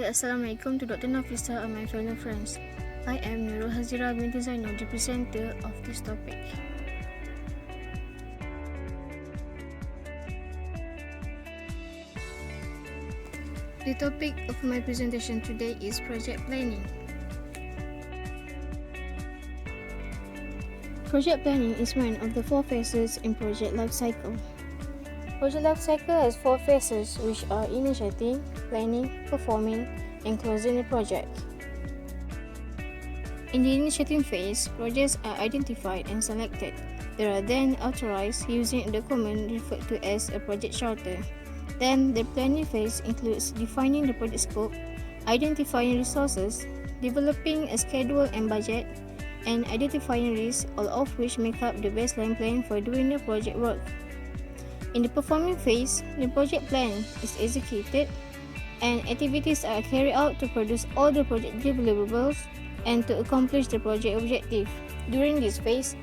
Assalamualaikum to Dr. Nafisa and my fellow friends. I am Nurul Hazirah binti Zainal, the presenter of this topic. The topic of my presentation today is project planning. Project planning is one of the 4 phases in project life cycle. Project life cycle has 4 phases, which are initiating, planning, performing, and closing the project. In the initiating phase, projects are identified and selected. They are then authorized using a document referred to as a project charter. Then, the planning phase includes defining the project scope, identifying resources, developing a schedule and budget, and identifying risks, all of which make up the baseline plan for doing the project work. In the performing phase, the project plan is executed and activities are carried out to produce all the project deliverables and to accomplish the project objective. During this phase,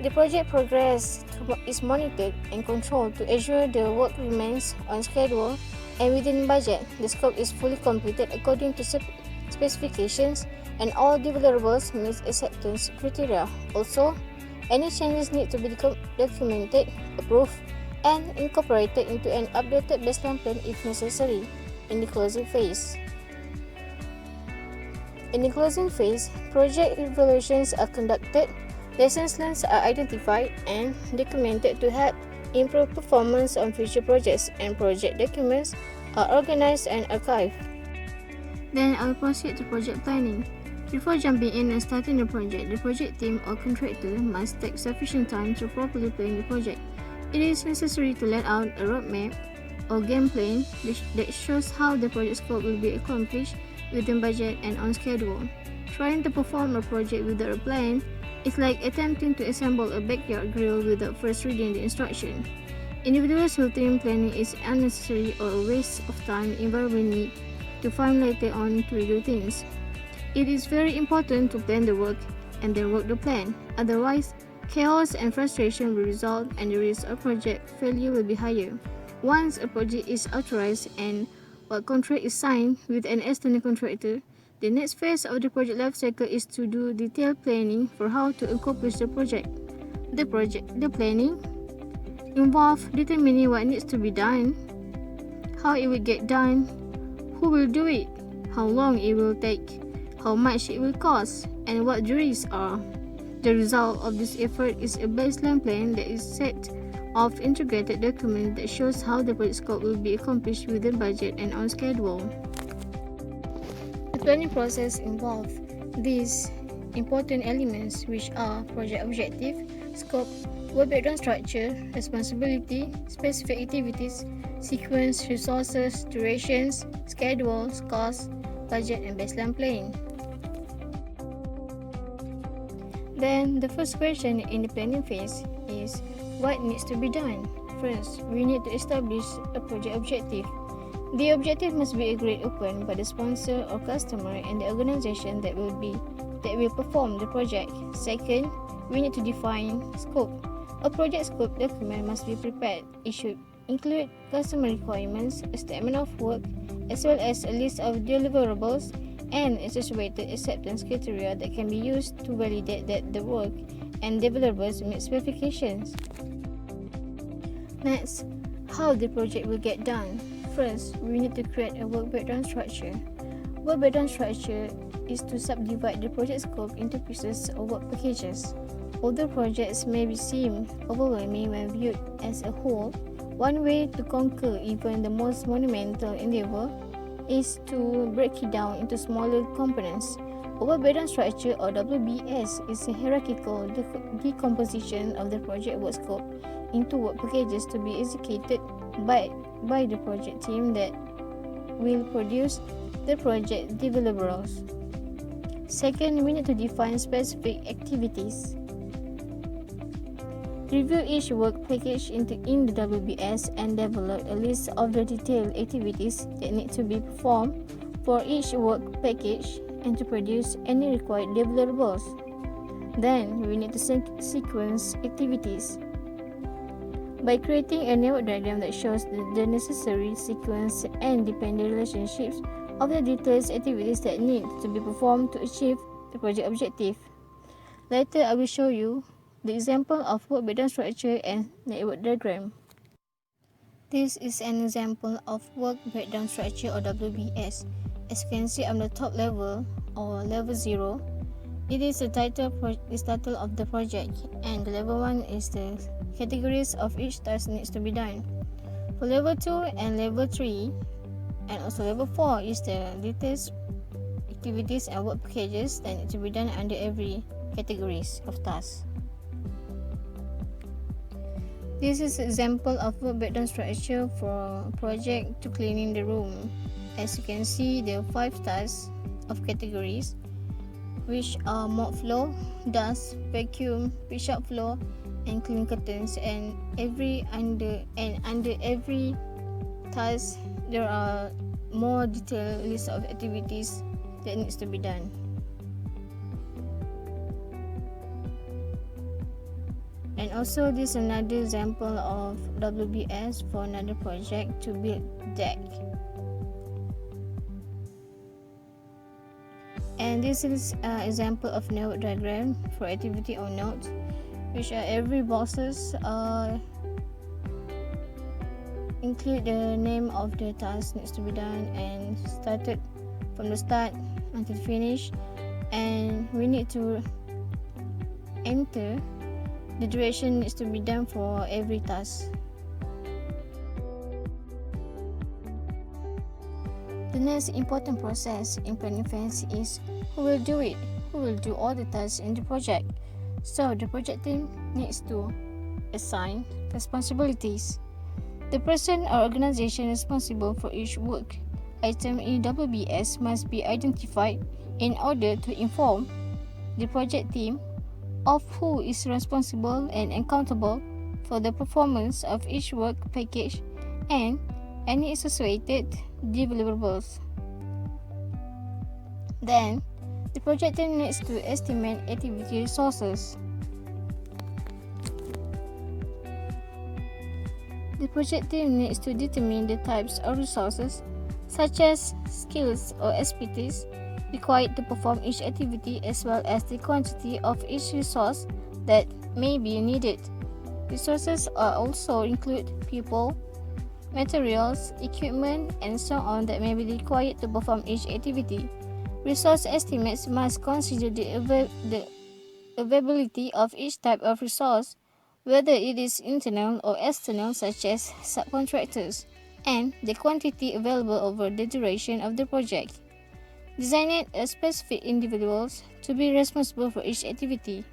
the project progress is monitored and controlled to ensure the work remains on schedule and within budget. The scope is fully completed according to specifications and all deliverables meet acceptance criteria. Also, any changes need to be documented, approved, and incorporated into an updated baseline plan if necessary. In the closing phase. In the closing phase, project evaluations are conducted, lessons learned are identified and documented to help improve performance on future projects, and project documents are organized and archived. Then I'll proceed to project planning. Before jumping in and starting the project team or contractor must take sufficient time to properly plan the project. It is necessary to lay out a roadmap or game plan that shows how the project scope will be accomplished within budget and on schedule. Trying to perform a project without a plan is like attempting to assemble a backyard grill without first reading the instruction. Individual team planning is unnecessary or a waste of time involving need to find later on to do things. It is very important to plan the work and then work the plan. Otherwise, chaos and frustration will result and the risk of project failure will be higher. Once a project is authorized and a contract is signed with an external contractor, the next phase of the project life cycle is to do detailed planning for how to accomplish the project. The planning involves determining what needs to be done, how it will get done, who will do it, how long it will take, how much it will cost, and what the risks are. The result of this effort is a baseline plan that is set of integrated documents that shows how the project scope will be accomplished within budget and on schedule. The planning process involves these important elements, which are project objective, scope, work background structure, responsibility, specific activities, sequence, resources, durations, schedules, costs, budget, and baseline plan. Then, the first question in the planning phase is, what needs to be done? First, we need to establish a project objective. The objective must be agreed upon by the sponsor or customer and the organization that will perform the project. Second, we need to define scope. A project scope document must be prepared. It should include customer requirements, a statement of work, as well as a list of deliverables and associated acceptance criteria that can be used to validate that the work and deliverables meet specifications. Next, how the project will get done. First, we need to create a work breakdown structure. Work breakdown structure is to subdivide the project scope into pieces or work packages. Although projects may seem overwhelming when viewed as a whole, one way to conquer even the most monumental endeavor is to break it down into smaller components. A work breakdown structure, or WBS, is a hierarchical decomposition of the project work scope into work packages to be executed by the project team that will produce the project deliverables. Second, we need to define specific activities. Review each work package in the WBS and develop a list of the detailed activities that need to be performed for each work package and to produce any required deliverables. Then, we need to sequence activities. By creating a network diagram that shows the necessary sequence and dependent relationships of the details activities that need to be performed to achieve the project objective. Later, I will show you the example of work breakdown structure and network diagram. This is an example of work breakdown structure or WBS. As you can see on the top level or level 0, it is the title of the project, and the level 1 is the categories of each task needs to be done. For level 2 and level 3 and also level 4 is the details, activities and work packages that need to be done under every categories of tasks. This is an example of work breakdown structure for project to cleaning the room. As you can see, there are 5 tasks of categories, which are mop floor, dust, vacuum, pick up floor, and clean curtains. And under every task, there are more detailed list of activities that needs to be done. And also, this is another example of WBS for another project to build deck. And this is an example of network diagram for activity or note, which are every boxes include the name of the task needs to be done and started from the start until finish, and we need to enter the duration needs to be done for every task. The next important process in planning phase is who will do it, who will do all the tasks in the project. So the project team needs to assign responsibilities. The person or organization responsible for each work item in WBS must be identified in order to inform the project team of who is responsible and accountable for the performance of each work package and any associated deliverables. Then, the project team needs to estimate activity resources. The project team needs to determine the types of resources, such as skills or expertise, required to perform each activity, as well as the quantity of each resource that may be needed. Resources also include people, materials, equipment, and so on that may be required to perform each activity. Resource estimates must consider the availability of each type of resource, whether it is internal or external, such as subcontractors, and the quantity available over the duration of the project. Designate a specific individuals to be responsible for each activity.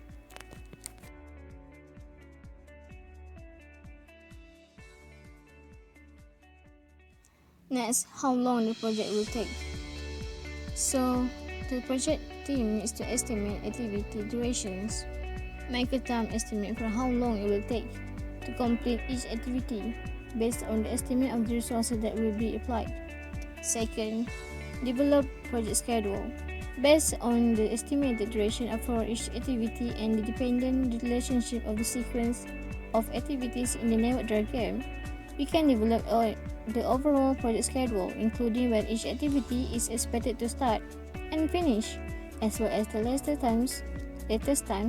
Next, how long the project will take. So, the project team needs to estimate activity durations. Make a time estimate for how long it will take to complete each activity based on the estimate of the resources that will be applied. Second, develop project schedule. Based on the estimated duration for each activity and the dependent relationship of the sequence of activities in the network diagram, we can develop the overall project schedule, including when each activity is expected to start and finish, as well as the latest times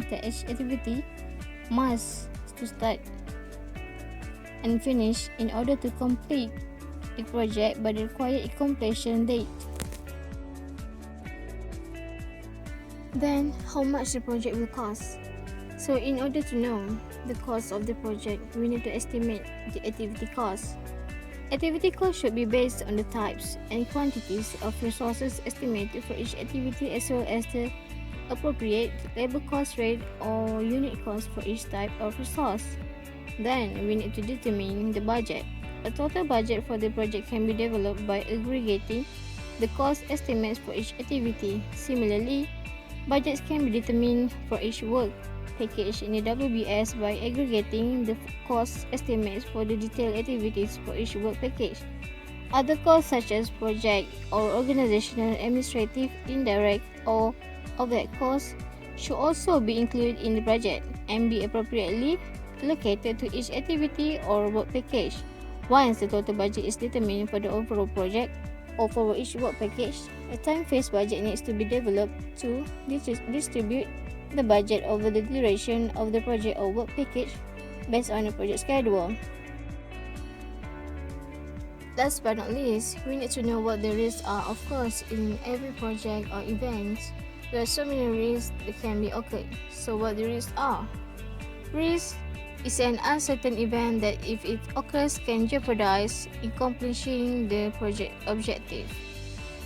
that each activity must to start and finish in order to complete a project by the required completion date. Then, how much the project will cost. So, in order to know the cost of the project, we need to estimate the activity cost. Activity cost should be based on the types and quantities of resources estimated for each activity, as well as the appropriate labor cost rate or unit cost for each type of resource. Then, we need to determine the budget. A total budget for the project can be developed by aggregating the cost estimates for each activity. Similarly, budgets can be determined for each work package in the WBS by aggregating the cost estimates for the detailed activities for each work package. Other costs such as project or organizational, administrative, indirect, or overhead costs should also be included in the budget and be appropriately allocated to each activity or work package. Once the total budget is determined for the overall project, or for each work package, a time-phase budget needs to be developed to distribute the budget over the duration of the project or work package based on the project schedule. Last but not least, we need to know what the risks are. Of course, in every project or event, there are so many risks that can be occurred. So what the risks are? Risk is an uncertain event that if it occurs can jeopardize accomplishing the project objective.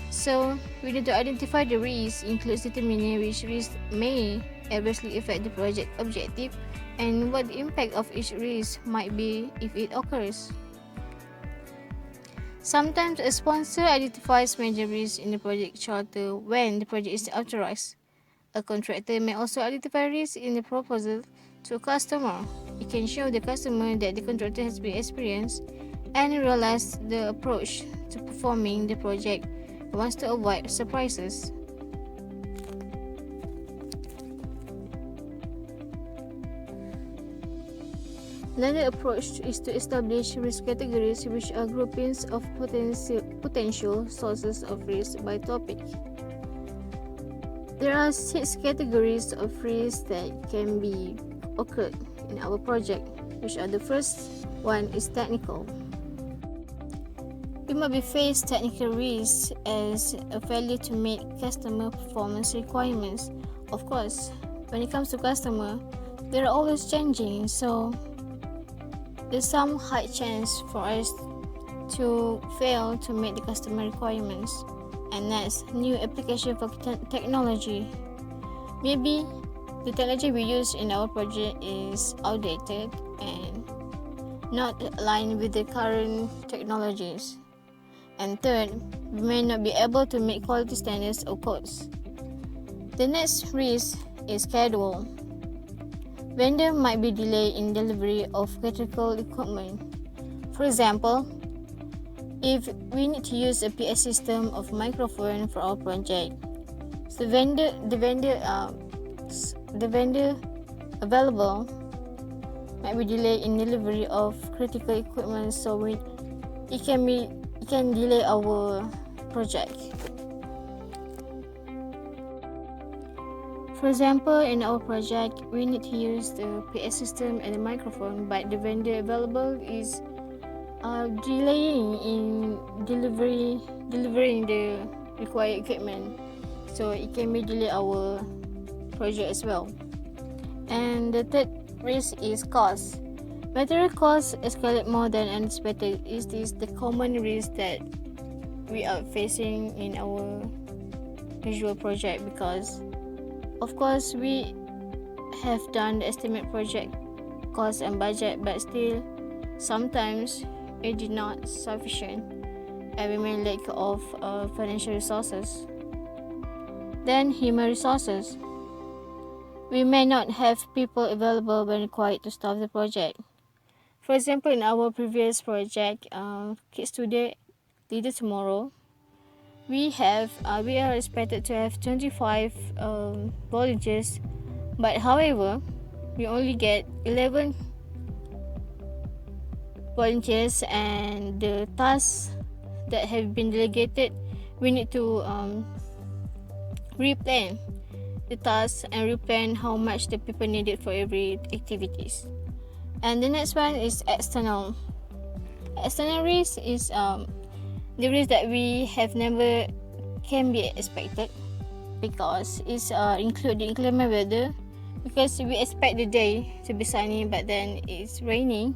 So we need to identify the risks, includes determining which risks may adversely affect the project objective and what the impact of each risk might be if it occurs. Sometimes a sponsor identifies major risks in the project charter when the project is authorized. A contractor may also identify risks in the proposal to a customer. It can show the customer that the contractor has been experienced and realize the approach to performing the project and wants to avoid surprises. Another approach is to establish risk categories, which are groupings of potential sources of risk by topic. There are 6 categories of risk that can be occurred in our project, which are the first one is technical. We might be faced technical risks as a failure to meet customer performance requirements. Of course, when it comes to customer, they're always changing, so there's some high chance for us to fail to meet the customer requirements. And next, new application for technology. Maybe the technology we use in our project is outdated and not aligned with the current technologies. And third, we may not be able to meet quality standards or codes. The next risk is schedule. Vendor might be delayed in delivery of critical equipment. For example, if we need to use a PA system of microphone for our project, so the vendor available might be delayed in delivery of critical equipment, so it can delay our project. For example, in our project, we need to use the PA system and the microphone, but the vendor available is delaying in delivering the required equipment, so it can delay our project as well. And the third risk is cost. Material costs escalate more than anticipated. Is this the common risk that we are facing in our usual project? Because of course we have done the estimate project cost and budget, but still sometimes it is not sufficient and we may lack of financial resources. Then human resources. We may not have people available when required to staff the project. For example, in our previous project, Kids Today, Leader Tomorrow, we are expected to have 25 volunteers, but however, we only get 11 volunteers, and the tasks that have been delegated, we need to replan the tasks and replan how much the people needed for every activities. And the next one is external. External risk is the risk that we have never can be expected, because it's include the inclement weather, because we expect the day to be sunny but then it's raining,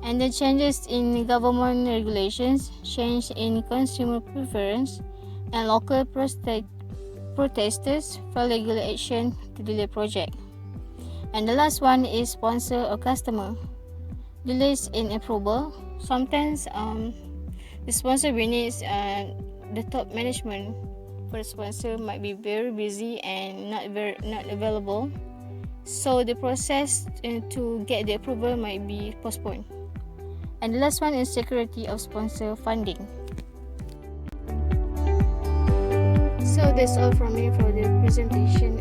and the changes in government regulations, change in consumer preference, and local protesters file legal action to delay project. And the last one is sponsor or customer. Delays in approval. Sometimes the sponsor needs the top management for the sponsor might be very busy and not available, so the process to get the approval might be postponed. And the last one is security of sponsor funding. So that's all from me for the presentation.